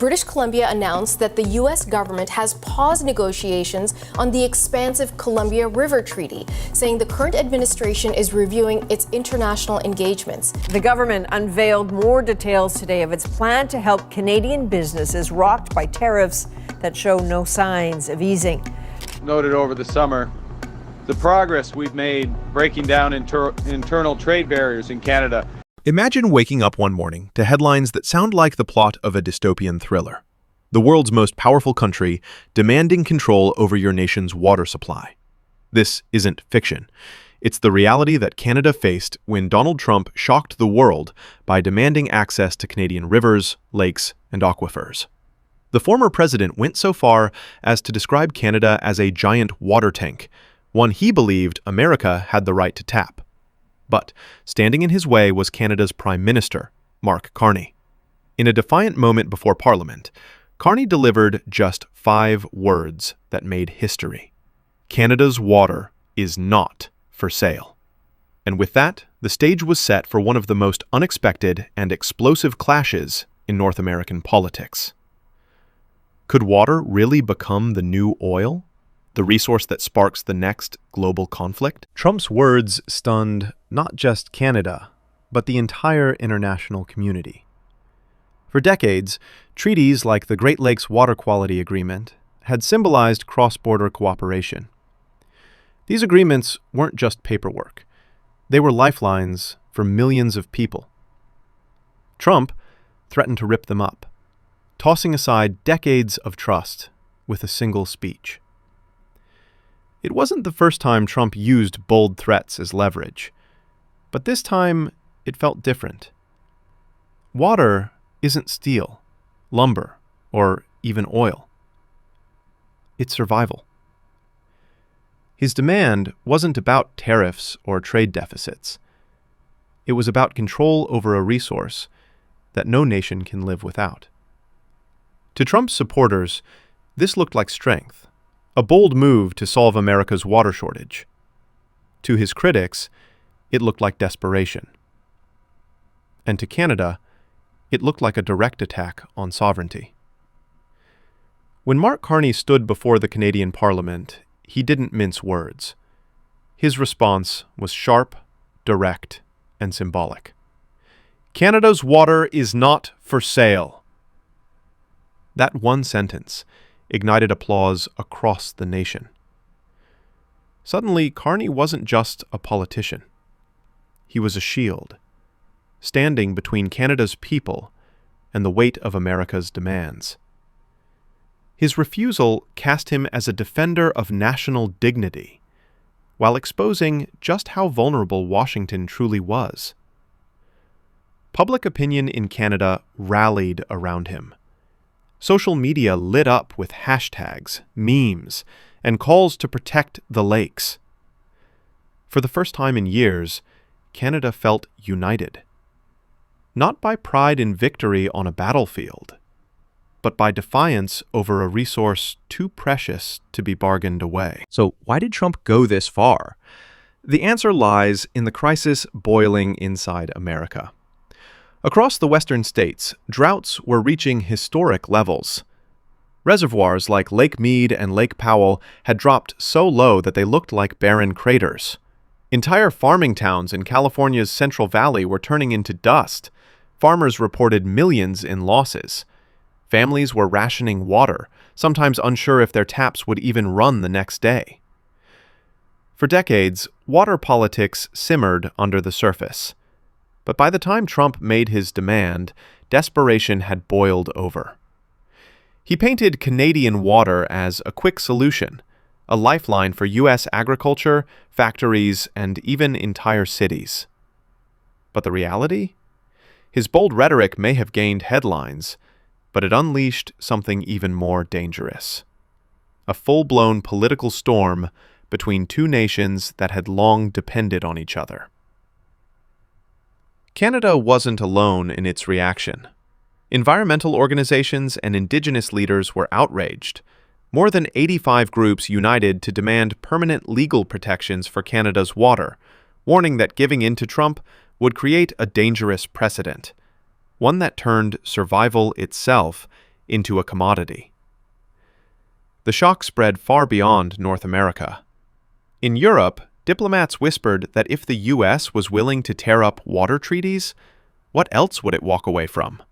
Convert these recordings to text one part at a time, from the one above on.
British Columbia announced that the U.S. government has paused negotiations on the expansive Columbia River Treaty, saying the current administration is reviewing its international engagements. The government unveiled more details today of its plan to help Canadian businesses rocked by tariffs that show no signs of easing. Noted over the summer the progress we've made breaking down internal trade barriers in Canada. Imagine waking up one morning to headlines that sound like the plot of a dystopian thriller. The world's most powerful country demanding control over your nation's water supply. This isn't fiction. It's the reality that Canada faced when Donald Trump shocked the world by demanding access to Canadian rivers, lakes, and aquifers. The former president went so far as to describe Canada as a giant water tank, one he believed America had the right to tap. But standing in his way was Canada's Prime Minister, Mark Carney. In a defiant moment before Parliament, Carney delivered just 5 words that made history. Canada's water is not for sale. And with that, the stage was set for one of the most unexpected and explosive clashes in North American politics. Could water really become the new oil? The resource that sparks the next global conflict? Trump's words stunned not just Canada, but the entire international community. For decades, treaties like the Great Lakes Water Quality Agreement had symbolized cross-border cooperation. These agreements weren't just paperwork. They were lifelines for millions of people. Trump threatened to rip them up, tossing aside decades of trust with a single speech. It wasn't the first time Trump used bold threats as leverage, but this time it felt different. Water isn't steel, lumber, or even oil. It's survival. His demand wasn't about tariffs or trade deficits. It was about control over a resource that no nation can live without. To Trump's supporters, this looked like strength, a bold move to solve America's water shortage. To his critics, it looked like desperation. And to Canada, it looked like a direct attack on sovereignty. When Mark Carney stood before the Canadian Parliament, he didn't mince words. His response was sharp, direct, and symbolic. Canada's water is not for sale. That one sentence ignited applause across the nation. Suddenly, Carney wasn't just a politician. He was a shield, standing between Canada's people and the weight of America's demands. His refusal cast him as a defender of national dignity, while exposing just how vulnerable Washington truly was. Public opinion in Canada rallied around him. Social media lit up with hashtags, memes, and calls to protect the lakes. For the first time in years, Canada felt united. Not by pride in victory on a battlefield, but by defiance over a resource too precious to be bargained away. So why did Trump go this far? The answer lies in the crisis boiling inside America. Across the western states, droughts were reaching historic levels. Reservoirs like Lake Mead and Lake Powell had dropped so low that they looked like barren craters. Entire farming towns in California's Central Valley were turning into dust. Farmers reported millions in losses. Families were rationing water, sometimes unsure if their taps would even run the next day. For decades, water politics simmered under the surface. But by the time Trump made his demand, desperation had boiled over. He painted Canadian water as a quick solution, a lifeline for U.S. agriculture, factories, and even entire cities. But the reality? His bold rhetoric may have gained headlines, but it unleashed something even more dangerous. A full-blown political storm between two nations that had long depended on each other. Canada wasn't alone in its reaction. Environmental organizations and Indigenous leaders were outraged. More than 85 groups united to demand permanent legal protections for Canada's water, warning that giving in to Trump would create a dangerous precedent, one that turned survival itself into a commodity. The shock spread far beyond North America. In Europe, diplomats whispered that if the US was willing to tear up water treaties, what else would it walk away from?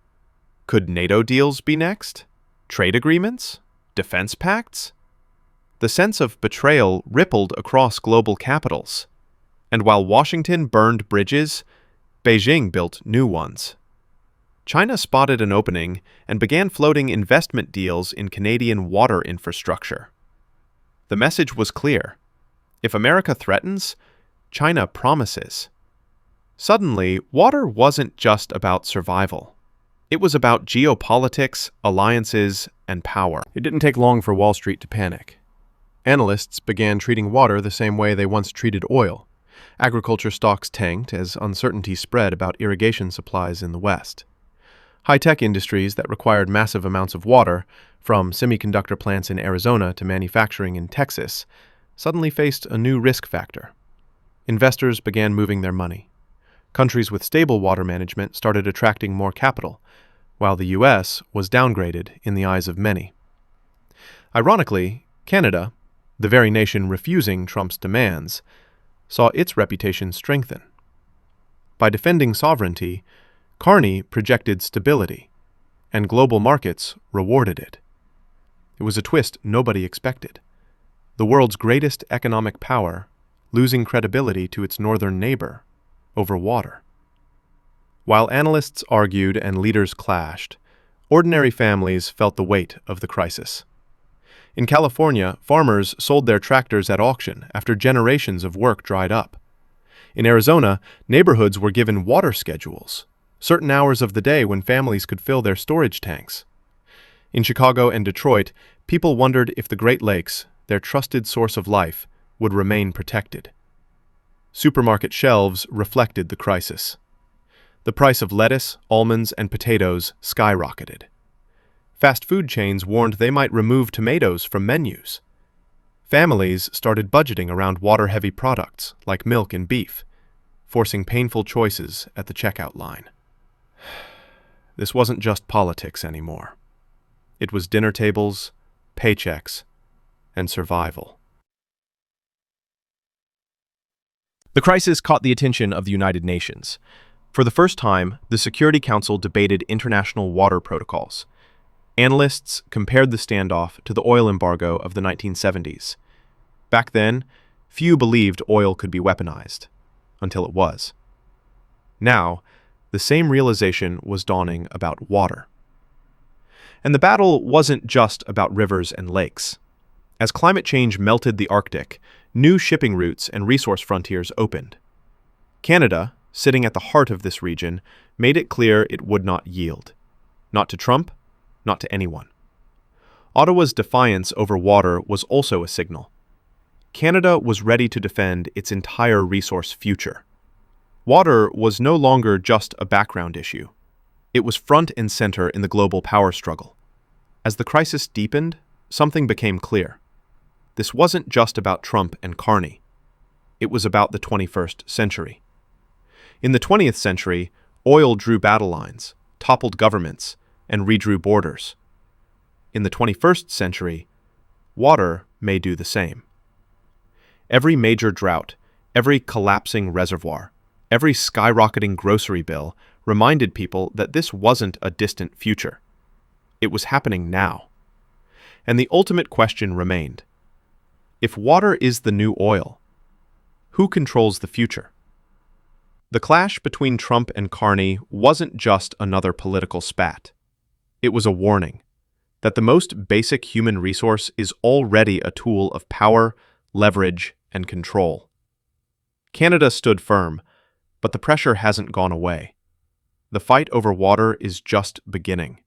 Could NATO deals be next? Trade agreements? Defense pacts? The sense of betrayal rippled across global capitals. And while Washington burned bridges, Beijing built new ones. China spotted an opening and began floating investment deals in Canadian water infrastructure. The message was clear. If America threatens, China promises. Suddenly, water wasn't just about survival. It was about geopolitics, alliances, and power. It didn't take long for Wall Street to panic. Analysts began treating water the same way they once treated oil. Agriculture stocks tanked as uncertainty spread about irrigation supplies in the West. High-tech industries that required massive amounts of water, from semiconductor plants in Arizona to manufacturing in Texas, suddenly faced a new risk factor. Investors began moving their money. Countries with stable water management started attracting more capital, while the U.S. was downgraded in the eyes of many. Ironically, Canada, the very nation refusing Trump's demands, saw its reputation strengthen. By defending sovereignty, Carney projected stability, and global markets rewarded it. It was a twist nobody expected. The world's greatest economic power losing credibility to its northern neighbor over water. While analysts argued and leaders clashed, ordinary families felt the weight of the crisis. In California, farmers sold their tractors at auction after generations of work dried up. In Arizona, neighborhoods were given water schedules, certain hours of the day when families could fill their storage tanks. In Chicago and Detroit, people wondered if the Great Lakes, their trusted source of life, would remain protected. Supermarket shelves reflected the crisis. The price of lettuce, almonds, and potatoes skyrocketed. Fast food chains warned they might remove tomatoes from menus. Families started budgeting around water-heavy products like milk and beef, forcing painful choices at the checkout line. This wasn't just politics anymore. It was dinner tables, paychecks, and survival. The crisis caught the attention of the United Nations. For the first time, the Security Council debated international water protocols. Analysts compared the standoff to the oil embargo of the 1970s. Back then, few believed oil could be weaponized, until it was. Now, the same realization was dawning about water. And the battle wasn't just about rivers and lakes. As climate change melted the Arctic, new shipping routes and resource frontiers opened. Canada, sitting at the heart of this region, made it clear it would not yield. Not to Trump, not to anyone. Ottawa's defiance over water was also a signal. Canada was ready to defend its entire resource future. Water was no longer just a background issue. It was front and center in the global power struggle. As the crisis deepened, something became clear. This wasn't just about Trump and Carney. It was about the 21st century. In the 20th century, oil drew battle lines, toppled governments, and redrew borders. In the 21st century, water may do the same. Every major drought, every collapsing reservoir, every skyrocketing grocery bill reminded people that this wasn't a distant future. It was happening now. And the ultimate question remained: if water is the new oil, who controls the future? The clash between Trump and Carney wasn't just another political spat. It was a warning that the most basic human resource is already a tool of power, leverage, and control. Canada stood firm, but the pressure hasn't gone away. The fight over water is just beginning.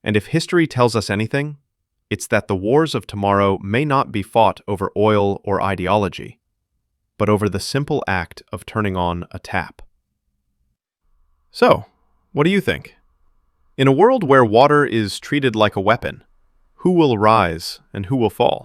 And if history tells us anything, it's that the wars of tomorrow may not be fought over oil or ideology, but over the simple act of turning on a tap. So, what do you think? In a world where water is treated like a weapon, who will rise and who will fall?